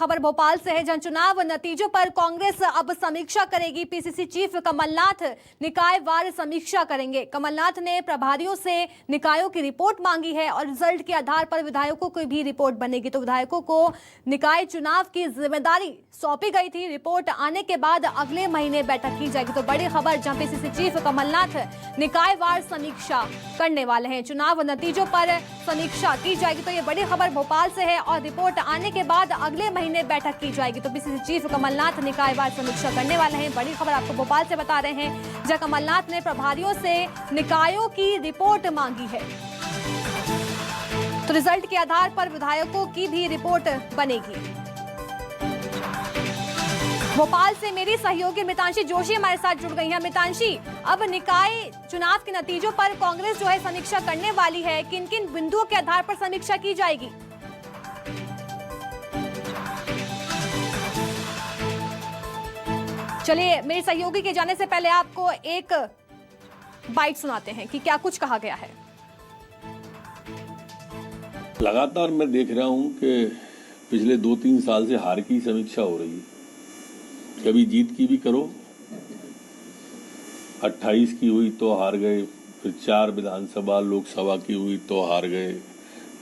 खबर भोपाल से है, जहां चुनाव नतीजों पर कांग्रेस अब समीक्षा करेगी। पीसीसी चीफ कमलनाथ निकायवार समीक्षा करेंगे। कमलनाथ ने प्रभारियों से निकायों की रिपोर्ट मांगी है और रिजल्ट के आधार पर विधायकों की भी रिपोर्ट बनेगी। तो विधायकों को निकाय चुनाव की जिम्मेदारी सौंपी गई थी। रिपोर्ट आने के बाद अगले महीने बैठक की जाएगी। तो बड़ी खबर, जहां पीसीसी चीफ कमलनाथ निकायवार समीक्षा करने वाले हैं। चुनाव नतीजों पर समीक्षा की जाएगी। तो ये बड़ी खबर भोपाल से है और रिपोर्ट आने के बाद अगले महीने बैठक की जाएगी। तो पीसीसी चीफ कमलनाथ निकायवार समीक्षा करने वाले हैं। बड़ी खबर आपको भोपाल से बता रहे हैं, जहां कमलनाथ ने प्रभारियों से निकायों की रिपोर्ट मांगी है। तो रिजल्ट के आधार पर विधायकों की भी रिपोर्ट बनेगी। भोपाल से मेरी सहयोगी मितांशी जोशी हमारे साथ जुड़ गई हैं। मितांशी, अब निकाय चुनाव के नतीजों पर कांग्रेस जो है समीक्षा करने वाली है। किन किन बिंदुओं के आधार पर समीक्षा की जाएगी? चलिए, मेरे सहयोगी के जाने से पहले आपको एक बाइट सुनाते हैं कि क्या कुछ कहा गया है। लगातार मैं देख रहा हूं कि पिछले 2-3 साल से हार की समीक्षा हो रही है। कभी जीत की भी करो, 28 की हुई तो हार गए, फिर 4 विधानसभा लोकसभा की हुई तो हार गए,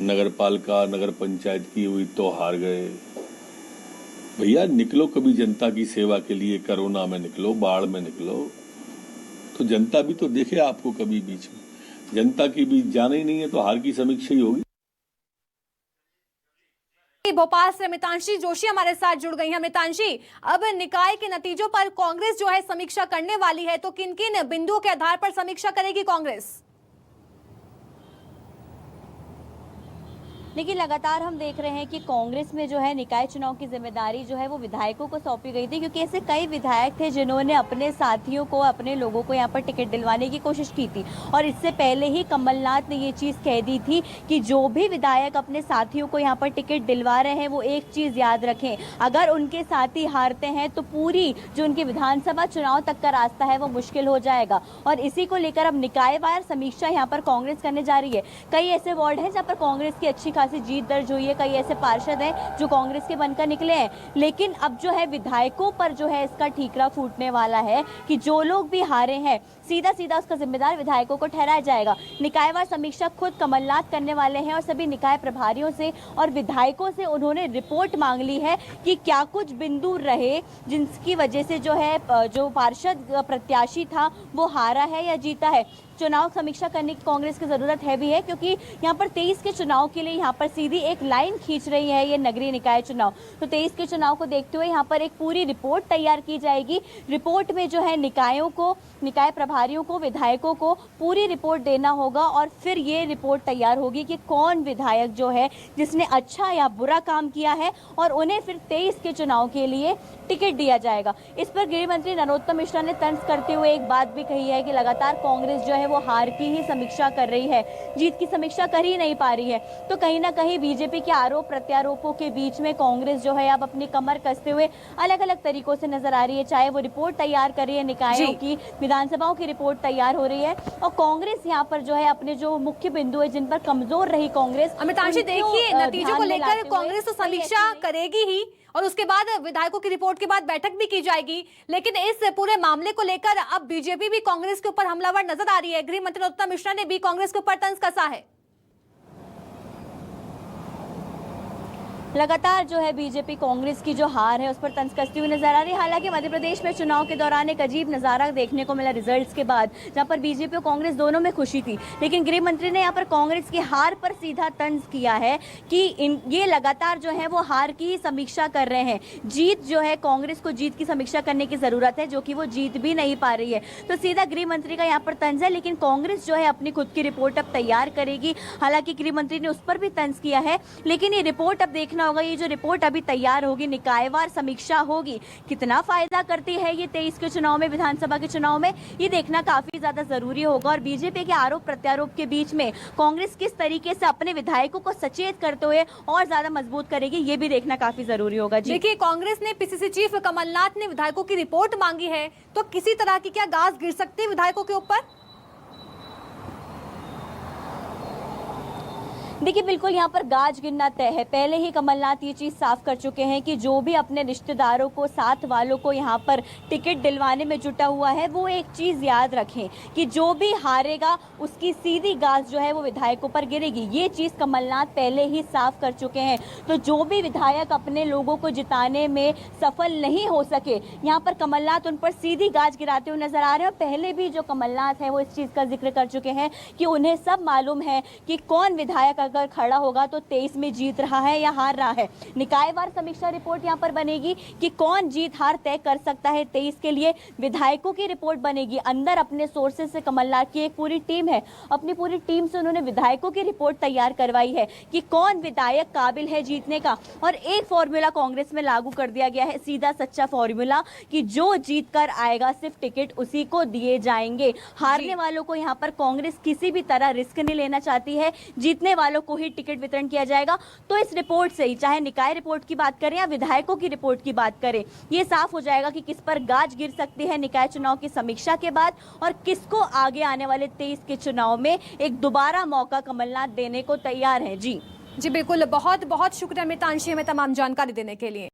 नगर पालिका नगर पंचायत की हुई तो हार गए। भैया निकलो कभी जनता की सेवा के लिए, कोरोना में निकलो, बाढ़ में निकलो, तो जनता भी तो देखे आपको। कभी बीच में जनता की भी जाना ही नहीं है तो हार की समीक्षा ही होगी। भोपाल से मितांशी जोशी हमारे साथ जुड़ गई हैं। मितांशी, अब निकाय के नतीजों पर कांग्रेस जो है समीक्षा करने वाली है, तो किन किन बिंदुओं के आधार पर समीक्षा करेगी कांग्रेस? लेकिन लगातार हम देख रहे हैं कि कांग्रेस में जो है निकाय चुनाव की जिम्मेदारी जो है वो विधायकों को सौंपी गई थी, क्योंकि ऐसे कई विधायक थे जिन्होंने अपने साथियों को, अपने लोगों को यहाँ पर टिकट दिलवाने की कोशिश की थी। और इससे पहले ही कमलनाथ ने ये चीज़ कह दी थी कि जो भी विधायक अपने साथियों को यहाँ पर टिकट दिलवा रहे हैं वो एक चीज़ याद रखें, अगर उनके साथी हारते हैं तो पूरी जो उनकी विधानसभा चुनाव तक का रास्ता है वो मुश्किल हो जाएगा। और इसी को लेकर अब निकायवार समीक्षा यहाँ पर कांग्रेस करने जा रही है। कई ऐसे वार्ड हैं जहाँ पर कांग्रेस की अच्छी खासी जीत दर्ज हुई है, कई ऐसे पार्षद हैं जो कांग्रेस के बनकर निकले हैं। लेकिन अब जो है विधायकों पर जो है इसका ठीकरा फूटने वाला है कि जो लोग भी हारे हैं सीधा सीधा उसका जिम्मेदार विधायकों को ठहराया जाएगा। निकायवार समीक्षा खुद कमलनाथ करने वाले हैं और सभी निकाय प्रभारियों से और विधायकों से उन्होंने रिपोर्ट मांग ली है कि क्या कुछ बिंदु रहे जिनकी वजह से जो है जो पार्षद प्रत्याशी था वो हारा है या जीता है। चुनाव समीक्षा करने की कांग्रेस की जरूरत है भी है, क्योंकि यहाँ पर 23 के चुनाव के लिए यहाँ पर सीधी एक लाइन खींच रही है ये नगरीय निकाय चुनाव। तो 23 के चुनाव को देखते हुए यहाँ पर एक पूरी रिपोर्ट तैयार की जाएगी। रिपोर्ट में जो है निकायों को, निकाय प्रभारियों को, विधायकों को पूरी रिपोर्ट देना होगा और फिर ये रिपोर्ट तैयार होगी कि कौन विधायक जो है जिसने अच्छा या बुरा काम किया है और उन्हें फिर 23 के चुनाव के लिए टिकट दिया जाएगा। इस पर गृह मंत्री नरोत्तम मिश्रा ने तंज करते हुए एक बात भी कही है कि लगातार कांग्रेस जो है वो हार की ही समीक्षा कर रही है, जीत की समीक्षा कर ही नहीं पा रही है। तो कहीं ना कहीं बीजेपी के आरोप प्रत्यारोपों के बीच में कांग्रेस जो है अब अपनी कमर कसते हुए अलग अलग तरीकों से नजर आ रही है। चाहे वो रिपोर्ट तैयार कर रही है निकायों की, विधानसभाओं की रिपोर्ट तैयार हो रही है, और कांग्रेस यहाँ पर जो है अपने जो मुख्य बिंदु है जिन पर कमजोर रही कांग्रेस। अमितांशी, देखिए नतीजों को लेकर कांग्रेस तो समीक्षा करेगी ही और उसके बाद विधायकों की रिपोर्ट के बाद बैठक भी की जाएगी। लेकिन इस पूरे मामले को लेकर अब बीजेपी भी कांग्रेस के ऊपर हमलावर नजर आ रही है। गृह मंत्री नरोत्तम मिश्रा ने भी कांग्रेस के ऊपर तंज कसा है। लगातार जो है बीजेपी कांग्रेस की जो हार है उस पर तंज कसती हुई नजर आ रही है। हालांकि मध्य प्रदेश में चुनाव के दौरान एक अजीब नज़ारा देखने को मिला रिजल्ट्स के बाद, जहां पर बीजेपी और कांग्रेस दोनों में खुशी थी। लेकिन गृह मंत्री ने यहां पर कांग्रेस की हार पर सीधा तंज किया है कि ये लगातार जो है वो हार की ही समीक्षा कर रहे हैं। जीत जो है, कांग्रेस को जीत की समीक्षा करने की जरूरत है, जो कि वो जीत भी नहीं पा रही है। तो सीधा गृह मंत्री का यहाँ पर तंज है। लेकिन कांग्रेस जो है अपनी खुद की रिपोर्ट अब तैयार करेगी। हालांकि गृह मंत्री ने उस पर भी तंज किया है, लेकिन ये रिपोर्ट अब देखना होगा। ये जो रिपोर्ट अभी तैयार होगी, निकायवार समीक्षा होगी, कितना फायदा करती है ये 23 के चुनाव में, विधानसभा के चुनाव में, ये देखना काफी ज्यादा जरूरी होगा। और बीजेपी के आरोप प्रत्यारोप के बीच में कांग्रेस किस तरीके से अपने विधायकों को सचेत करते हुए और ज्यादा मजबूत करेगी, ये भी देखना काफी जरूरी होगा। देखिए, कांग्रेस ने पीसीसी चीफ कमलनाथ ने विधायकों की रिपोर्ट मांगी है, तो किसी तरह की क्या गाज गिर सकती है विधायकों के ऊपर? देखिए बिल्कुल यहाँ पर गाज गिरना तय है। पहले ही कमलनाथ ये चीज़ साफ कर चुके हैं कि जो भी अपने रिश्तेदारों को, साथ वालों को यहाँ पर टिकट दिलवाने में जुटा हुआ है, वो एक चीज़ याद रखें कि जो भी हारेगा उसकी सीधी गाज जो है वो विधायकों पर गिरेगी। ये चीज़ कमलनाथ पहले ही साफ कर चुके हैं। तो जो भी विधायक अपने लोगों को जिताने में सफल नहीं हो सके, यहाँ पर कमलनाथ उन पर सीधी गाज गिराते हुए नजर आ रहे हैं। और पहले भी जो कमलनाथ है वो इस चीज़ का जिक्र कर चुके हैं कि उन्हें सब मालूम है कि कौन विधायक अगर खड़ा होगा तो 23 में जीत रहा है या हार रहा है। निकायवार समीक्षा रिपोर्ट यहाँ पर बनेगी कि कौन जीत हार तय कर सकता है। 23 के लिए विधायकों की रिपोर्ट बनेगी। अंदर अपने सोर्सेज से कमलनाथ की एक पूरी टीम है, अपनी पूरी टीम से उन्होंने विधायकों की रिपोर्ट तैयार करवाई है कि कौन विधायक काबिल है जीतने का। और एक फॉर्मूला कांग्रेस में लागू कर दिया गया है, सीधा सच्चा फॉर्मूला, कि जो जीत कर आएगा सिर्फ टिकट उसी को दिए जाएंगे। हारने वालों को यहाँ पर कांग्रेस किसी भी तरह रिस्क नहीं लेना चाहती है, जीतने वालों को ही टिकट वितरण किया जाएगा। तो इस रिपोर्ट से ही, चाहे निकाय रिपोर्ट की बात करें या विधायकों की रिपोर्ट की बात करें, ये साफ हो जाएगा कि किस पर गाज गिर सकती है निकाय चुनाव की समीक्षा के बाद और किसको आगे आने वाले 23 के चुनाव में एक दोबारा मौका कमलनाथ देने को तैयार हैं। जी बिल्कुल, बहुत बहुत शुक्रिया मितांशी, हमें तमाम जानकारी देने के लिए।